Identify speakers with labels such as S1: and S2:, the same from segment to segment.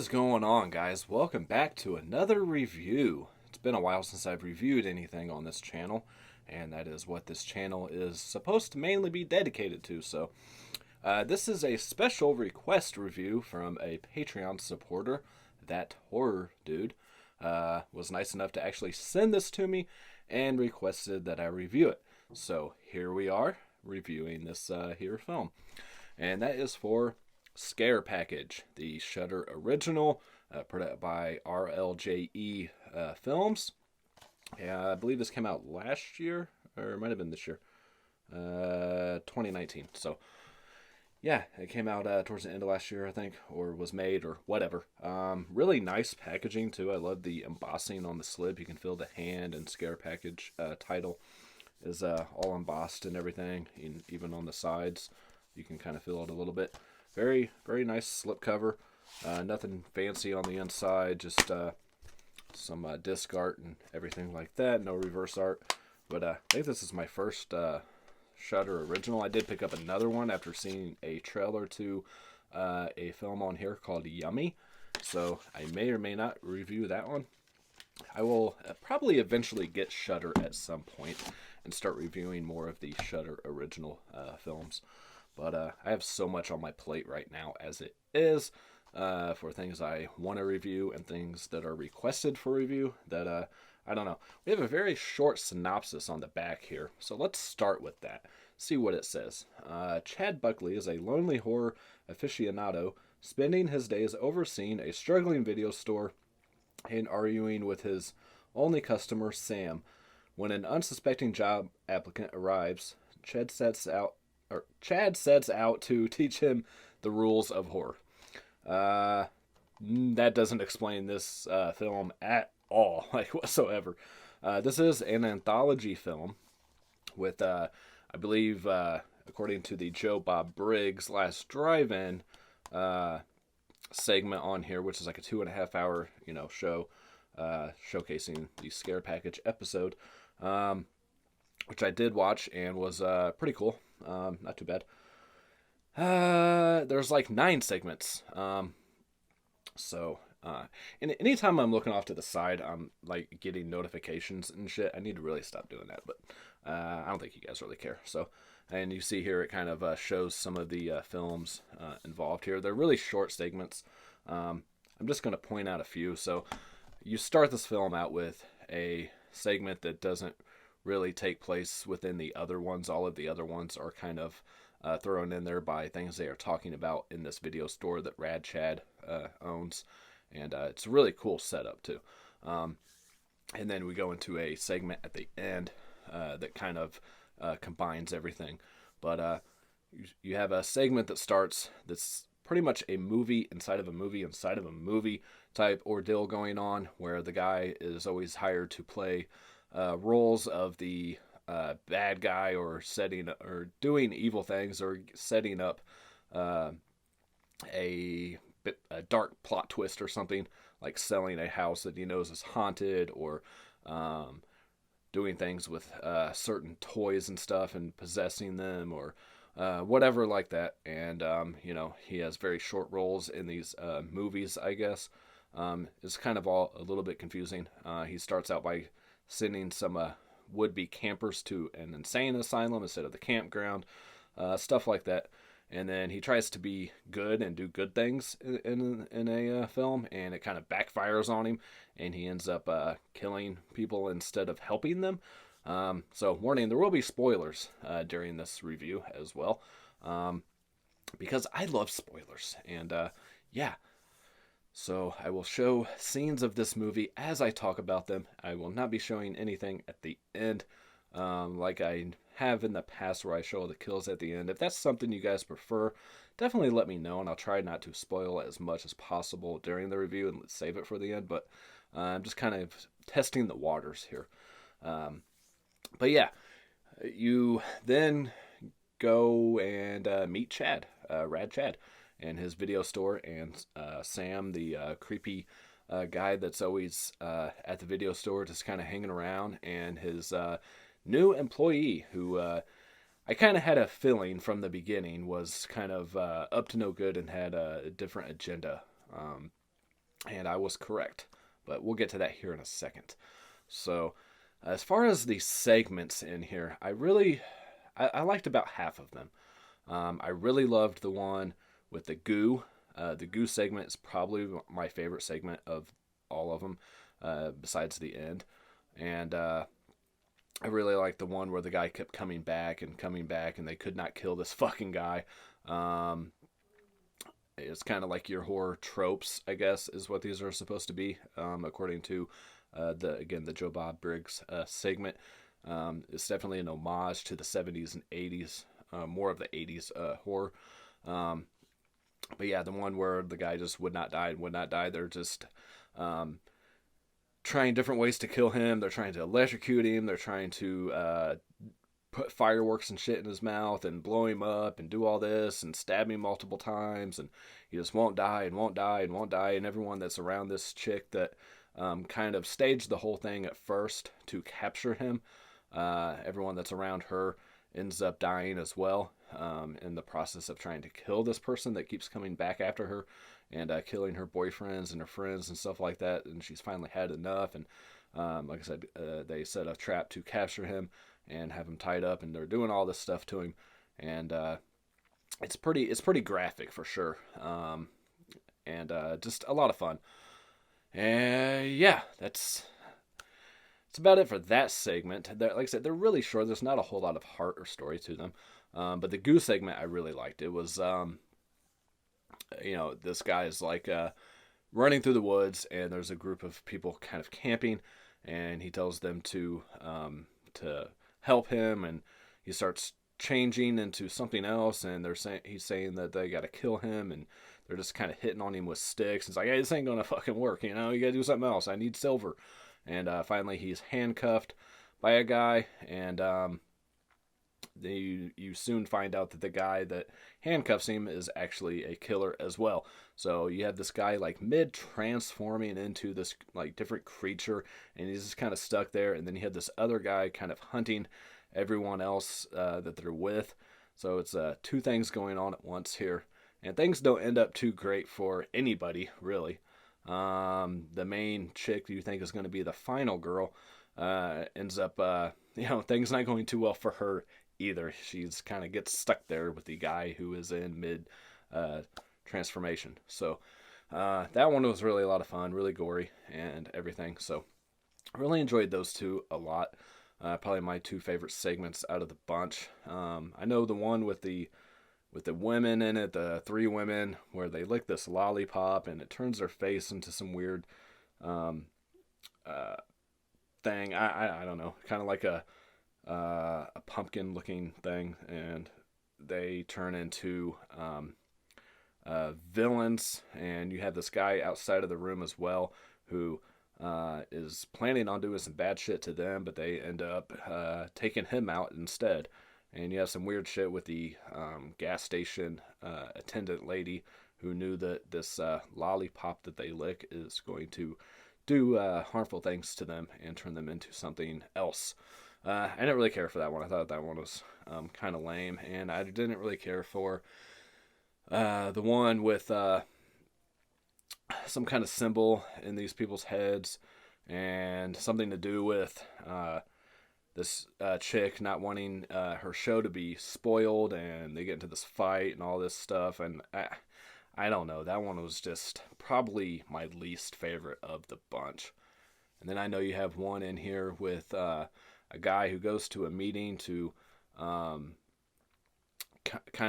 S1: is going on, guys? Welcome back to another review. It's been a while since I've reviewed anything on this channel, and that is what this channel is supposed to mainly be dedicated to. So, this is a special request review from a Patreon supporter. That horror dude was nice enough to actually send this to me and requested that I review it. So, here we are reviewing this here film, and that is for Scare Package, the Shudder original, produced by RLJE Films. Yeah, I believe this came out last year, or it might have been this year, 2019. So, yeah, it came out towards the end of last year, I think, or was made, or whatever. Really nice packaging, too. I love the embossing on the slip. You can feel the hand and Scare Package title is all embossed and everything, even on the sides. You can kind of feel it a little bit. Very, very nice slip cover. Nothing fancy on the inside, just some disc art and everything like that. No reverse art. But I think this is my first Shudder original. I did pick up another one after seeing a trailer to a film on here called Yummy. So I may or may not review that one. I will probably eventually get Shudder at some point and start reviewing more of the Shudder original films. But I have so much on my plate right now as it is for things I want to review and things that are requested for review that I don't know. We have a very short synopsis on the back here, so let's start with that. See what it says. Chad Buckley is a lonely horror aficionado spending his days overseeing a struggling video store and arguing with his only customer, Sam. When an unsuspecting job applicant arrives, Chad sets out to teach him the rules of horror. That doesn't explain this film at all, like whatsoever. This is an anthology film with, I believe, according to the Joe Bob Briggs Last Drive-In segment on here, which is like a 2.5 hour, show showcasing the Scare Package episode, which I did watch and was pretty cool. Not too bad. There's like 9 segments. And anytime I'm looking off to the side, I'm like getting notifications and shit. I need to really stop doing that, but I don't think you guys really care. So, and you see here it kind of shows some of the films involved here. They're really short segments. I'm just going to point out a few. So, you start this film out with a segment that doesn't really take place within the other ones. All of the other ones are kind of thrown in there by things they are talking about in this video store that Rad Chad owns, and it's a really cool setup too. And then we go into a segment at the end that kind of combines everything. But you have a segment that starts that's pretty much a movie inside of a movie inside of a movie type ordeal going on, where the guy is always hired to play roles of the bad guy, or doing evil things, or setting up a dark plot twist or something, like selling a house that he knows is haunted, or doing things with certain toys and stuff and possessing them, or whatever like that. And he has very short roles in these movies, I guess. It's kind of all a little bit confusing. He starts out by sending some would-be campers to an insane asylum instead of the campground, stuff like that. And then he tries to be good and do good things in a film, and it kind of backfires on him, and he ends up killing people instead of helping them. So, warning, there will be spoilers during this review as well, because I love spoilers, and yeah. So I will show scenes of this movie as I talk about them. I will not be showing anything at the end, like I have in the past where I show all the kills at the end. If that's something you guys prefer, definitely let me know, and I'll try not to spoil as much as possible during the review and save it for the end. But I'm just kind of testing the waters here. But yeah, you then go and meet Chad, Rad Chad, and his video store, and Sam, the creepy guy that's always at the video store just kind of hanging around, and his new employee, who I kind of had a feeling from the beginning was kind of up to no good and had a different agenda. and I was correct. But we'll get to that here in a second. So, as far as the segments in here, I liked about half of them. I really loved the one with the goo. The goo segment is probably my favorite segment of all of them, besides the end. And I really liked the one where the guy kept coming back and coming back, and they could not kill this fucking guy. Um, it's kind of like your horror tropes, I guess, is what these are supposed to be, according to the Joe Bob Briggs segment. It's definitely an homage to the 70s and 80s, more of the 80s horror. But yeah, the one where the guy just would not die and would not die. They're just trying different ways to kill him. They're trying to electrocute him. They're trying to put fireworks and shit in his mouth and blow him up and do all this and stab him multiple times. And he just won't die and won't die and won't die. And everyone that's around this chick that kind of staged the whole thing at first to capture him, everyone that's around her ends up dying as well, in the process of trying to kill this person that keeps coming back after her and killing her boyfriends and her friends and stuff like that. And she's finally had enough. And like I said, they set a trap to capture him and have him tied up, and they're doing all this stuff to him. And it's pretty graphic for sure, and just a lot of fun. And yeah, that's about it for that segment. Like I said, they're really short. There's not a whole lot of heart or story to them. But the Goo segment I really liked. It was, this guy is like running through the woods, and there's a group of people kind of camping, and he tells them to help him, and he starts changing into something else, and he's saying that they got to kill him, and they're just kind of hitting on him with sticks. It's like, hey, this ain't gonna fucking work, you got to do something else. I need silver. And finally, he's handcuffed by a guy, and you soon find out that the guy that handcuffs him is actually a killer as well. So you have this guy like mid transforming into this like different creature, and he's just kind of stuck there. And then you have this other guy kind of hunting everyone else that they're with. So it's two things going on at once here, and things don't end up too great for anybody really. The main chick you think is going to be the final girl ends up, things not going too well for her either. She's kind of gets stuck there with the guy who is in mid transformation. So that one was really a lot of fun, really gory and everything. So I really enjoyed those two a lot. Probably my two favorite segments out of the bunch. I know the one with the women in it, the three women, where they lick this lollipop and it turns their face into some weird thing. I don't know, kind of like a pumpkin looking thing, and they turn into villains. And you have this guy outside of the room as well who is planning on doing some bad shit to them, but they end up taking him out instead. And you have some weird shit with the gas station attendant lady who knew that this lollipop that they lick is going to do harmful things to them and turn them into something else. I didn't really care for that one. I thought that one was kind of lame. And I didn't really care for the one with some kind of symbol in these people's heads and something to do with this chick not wanting her show to be spoiled, and they get into this fight and all this stuff. And I don't know. That one was just probably my least favorite of the bunch. And then I know you have one in here with a guy who goes to a meeting to kind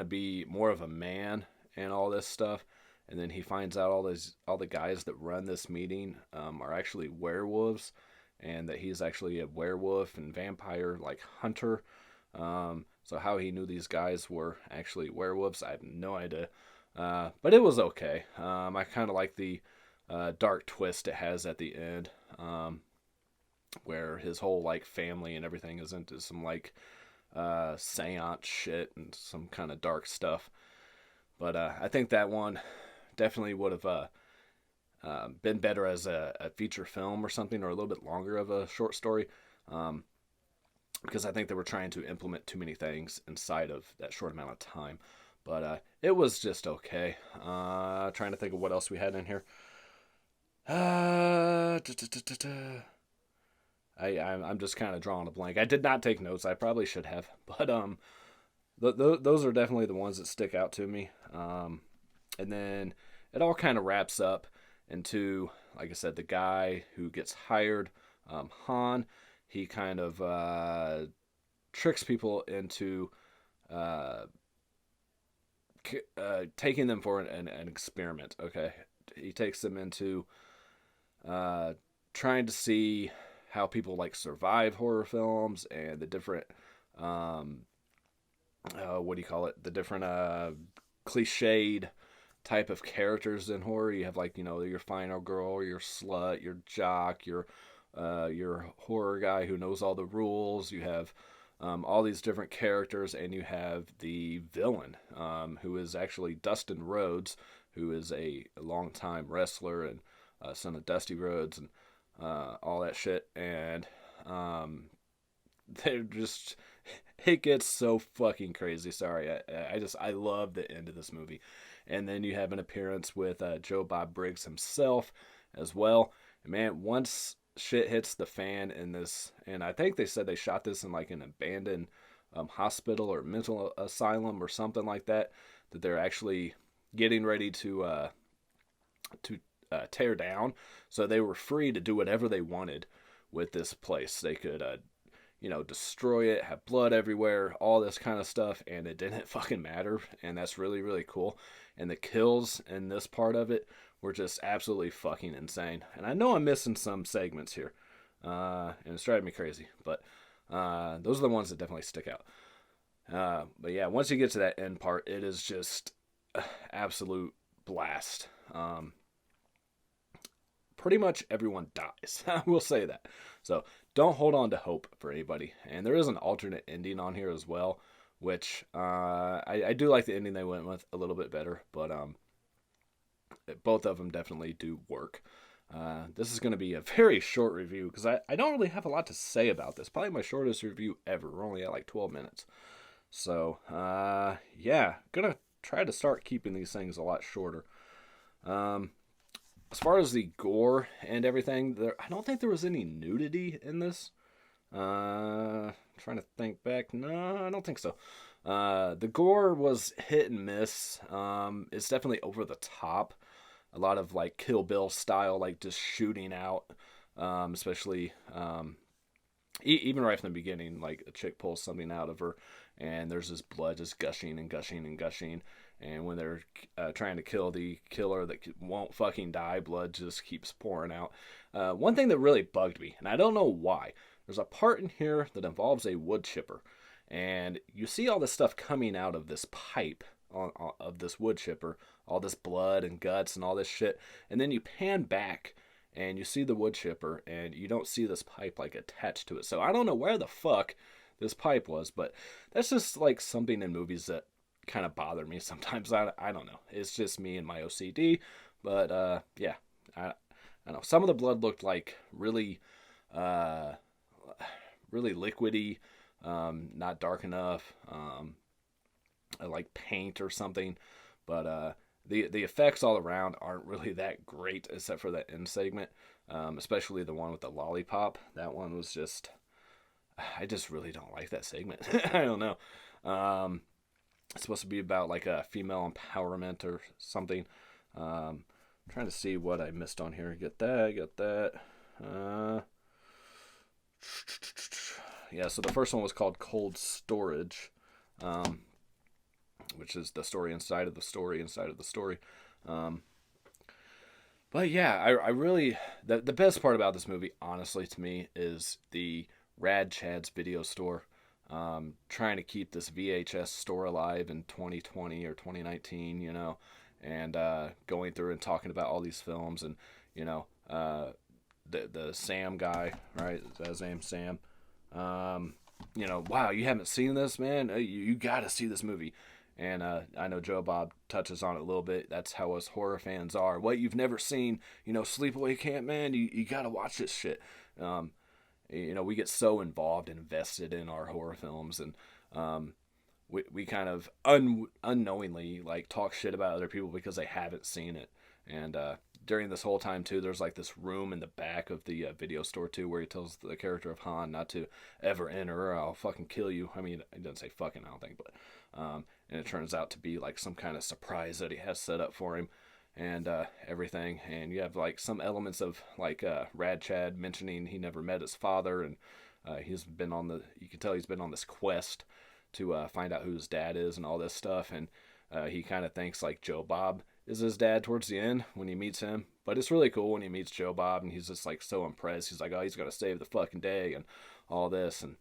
S1: of be more of a man and all this stuff. And then he finds out all the guys that run this meeting are actually werewolves, and that he's actually a werewolf and vampire like hunter. So how he knew these guys were actually werewolves, I have no idea. But it was okay. I kind of like the dark twist it has at the end, where his whole like family and everything is into some like seance shit and some kind of dark stuff. But I think that one definitely would have been better as a feature film or something, or a little bit longer of a short story, because I think they were trying to implement too many things inside of that short amount of time. But it was just okay. Trying to think of what else we had in here. Uh, da, da, da, da, da. I'm just kind of drawing a blank. I did not take notes. I probably should have, but those are definitely the ones that stick out to me. And then it all kind of wraps up into, like I said, the guy who gets hired, Han. He kind of tricks people into uh, taking them for an experiment. Okay, he takes them into uh, trying to see how people like survive horror films and the different um, what do you call it? The different cliched type of characters in horror. You have like your final girl, your slut, your jock, your horror guy who knows all the rules. You have all these different characters, and you have the villain, who is actually Dustin Rhodes, who is a longtime wrestler and son of Dusty Rhodes and all that shit. And they're just, it gets so fucking crazy. Sorry, I love the end of this movie. And then you have an appearance with Joe Bob Briggs himself as well. And man, once shit hits the fan in this, and I think they said they shot this in like an abandoned hospital or mental asylum or something like that, that they're actually getting ready to tear down. So they were free to do whatever they wanted with this place. They could destroy it, have blood everywhere, all this kind of stuff, and it didn't fucking matter. And that's really, really cool. And the kills in this part of it were just absolutely fucking insane. And I know I'm missing some segments here, and it's driving me crazy, but those are the ones that definitely stick out. But yeah, once you get to that end part, it is just absolute blast. Pretty much everyone dies. I will say that. So don't hold on to hope for anybody. And there is an alternate ending on here as well, which I do like the ending they went with a little bit better, but both of them definitely do work. This is going to be a very short review because I don't really have a lot to say about this. Probably my shortest review ever. We're only at like 12 minutes. So, yeah, gonna try to start keeping these things a lot shorter. As far as the gore and everything, I don't think there was any nudity in this. Trying to think back. No, I don't think so. The gore was hit and miss. It's definitely over the top. A lot of like Kill Bill style, like just shooting out. Especially even right from the beginning, like a chick pulls something out of her, and there's this blood just gushing and gushing and gushing. And when they're trying to kill the killer that won't fucking die, blood just keeps pouring out. One thing that really bugged me, and I don't know why, there's a part in here that involves a wood chipper. And you see all this stuff coming out of this pipe of this wood chipper, all this blood and guts and all this shit. And then you pan back and you see the wood chipper and you don't see this pipe like attached to it. So I don't know where the fuck this pipe was, but that's just like something in movies that kind of bother me sometimes. I don't know. It's just me and my OCD, but yeah, I know some of the blood looked like really liquidy, not dark enough, like paint or something. But the effects all around aren't really that great, except for that end segment, especially the one with the lollipop. That one was just, I just really don't like that segment. I don't know. It's supposed to be about like a female empowerment or something. Trying to see what I missed on here. Get that. Yeah, so the first one was called Cold Storage, which is the story inside of the story inside of the story. But yeah, I really, the best part about this movie, honestly, to me, is the Rad Chad's video store. Trying to keep this VHS store alive in 2020 or 2019, and going through and talking about all these films, and the Sam guy, right? Is that his name, Sam? Wow, you haven't seen this, man? You got to see this movie. And I know Joe Bob touches on it a little bit. That's how us horror fans are. What you've never seen, Sleepaway Camp, man, you got to watch this shit. We get so involved and invested in our horror films, and we kind of unknowingly like talk shit about other people because they haven't seen it. And during this whole time too, there's like this room in the back of the video store too, where he tells the character of Han not to ever enter, or I'll fucking kill you. I mean, he doesn't say fucking, I don't think, but and it turns out to be like some kind of surprise that he has set up for him, and everything. And you have like some elements of like Rad Chad mentioning he never met his father, and he's been on the, you can tell he's been on this quest to find out who his dad is and all this stuff, and he kind of thinks like Joe Bob is his dad towards the end when he meets him. But it's really cool when he meets Joe Bob, and he's just like so impressed. He's like, oh, he's got to save the fucking day and all this, and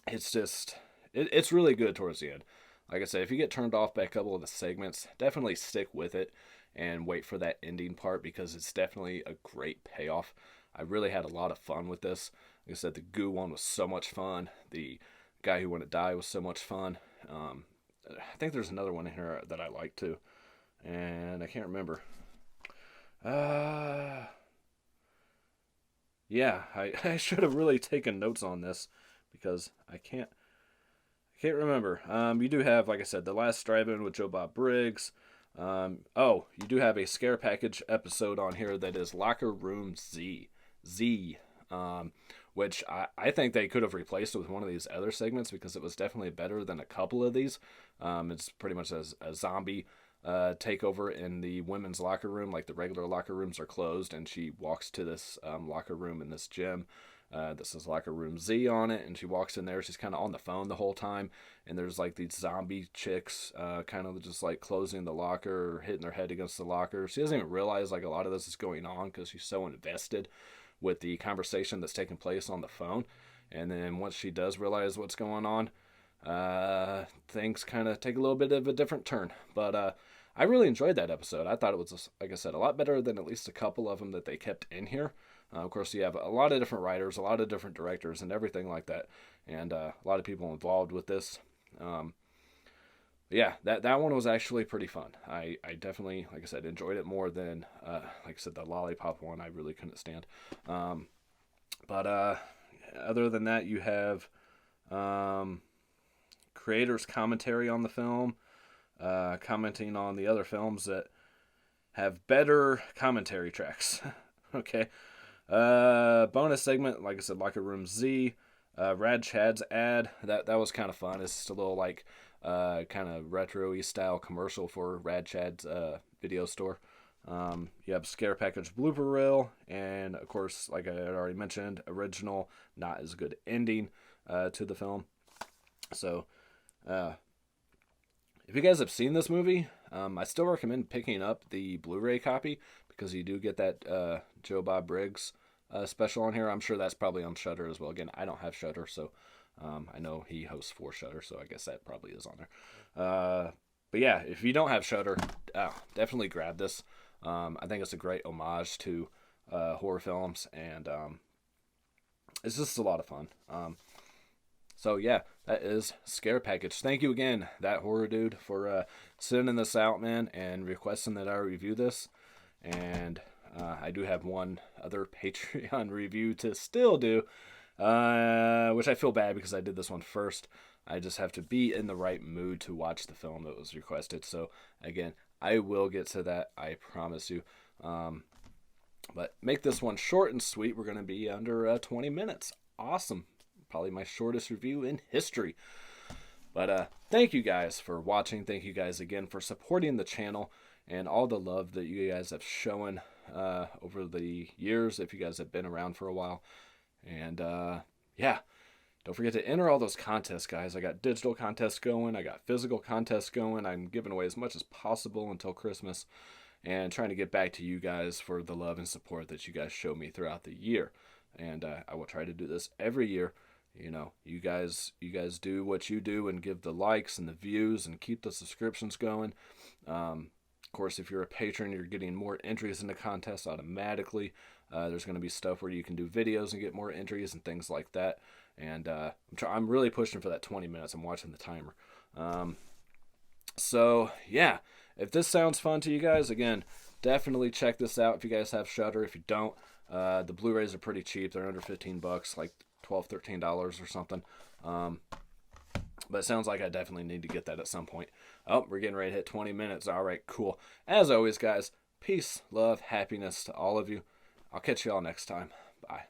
S1: it's just, it's really good towards the end. Like I said, if you get turned off by a couple of the segments, definitely stick with it and wait for that ending part, because it's definitely a great payoff. I really had a lot of fun with this. Like I said, the Goo one was so much fun. The Guy Who Wouldn't Die was so much fun. I think there's another one in here that I like too, and I can't remember. Yeah, I should have really taken notes on this, because I can't remember. You do have, like I said, The Last Drive-In with Joe Bob Briggs. You do have a scare package episode on here that is Locker Room Z, which I think they could have replaced with one of these other segments, because it was definitely better than a couple of these. It's pretty much a zombie takeover in the women's locker room. Like the regular locker rooms are closed, and she walks to this locker room in this gym. This is Locker Room Z on it, and she walks in there. She's kind of on the phone the whole time, and there's like these zombie chicks kind of just like closing the locker or hitting their head against the locker. She doesn't even realize like a lot of this is going on, because she's so invested with the conversation that's taking place on the phone. And then once she does realize what's going on, things kind of take a little bit of a different turn. But I really enjoyed that episode. I thought it was, like I said, a lot better than at least a couple of them that they kept in here. Of course, you have a lot of different writers, a lot of different directors, and everything like that, and a lot of people involved with this. Yeah, that one was actually pretty fun. I definitely, like I said, enjoyed it more than, like I said, the Lollipop one I really couldn't stand. But other than that, you have creators' commentary on the film, commenting on the other films that have better commentary tracks. Okay. Bonus segment, like I said, Locker Room Z, Rad Chad's ad. That was kind of fun. It's just a little like kind of retro-y style commercial for Rad Chad's video store. You have Scare Package blooper reel, and of course, like I had already mentioned, original not as good ending to the film. So if you guys have seen this movie, I still recommend picking up the Blu-ray copy, because you do get that Joe Bob Briggs special on here. I'm sure that's probably on Shudder as well. Again, I don't have Shudder, so I know he hosts for Shudder, so I guess that probably is on there. But yeah, if you don't have Shudder, definitely grab this. I think it's a great homage to horror films, and it's just a lot of fun. So yeah, that is Scare Package. Thank you again, That Horror Dude, for sending this out, man, and requesting that I review this. And I do have one other Patreon review to still do, which I feel bad because I did this one first. I just have to be in the right mood to watch the film that was requested. So again, I will get to that, I promise you. But make this one short and sweet. We're going to be under 20 minutes. Awesome. Probably my shortest review in history. But thank you guys for watching. Thank you guys again for supporting the channel and all the love that you guys have shown over the years, if you guys have been around for a while. And yeah, don't forget to enter all those contests, guys. I got digital contests going. I got physical contests going. I'm giving away as much as possible until Christmas, and trying to get back to you guys for the love and support that you guys show me throughout the year. And I will try to do this every year. You know, you guys do what you do and give the likes and the views and keep the subscriptions going. Of course, if you're a patron, you're getting more entries in the contest automatically. There's going to be stuff where you can do videos and get more entries and things like that. And I'm really pushing for that 20 minutes. I'm watching the timer. So, yeah, if this sounds fun to you guys, again, definitely check this out if you guys have Shudder. If you don't, the Blu-rays are pretty cheap. They're under $15, like $12, $13 or something. But it sounds like I definitely need to get that at some point. Oh, we're getting ready to hit 20 minutes. All right, cool. As always, guys, Peace, love, happiness to all of you. I'll catch you all next time. Bye.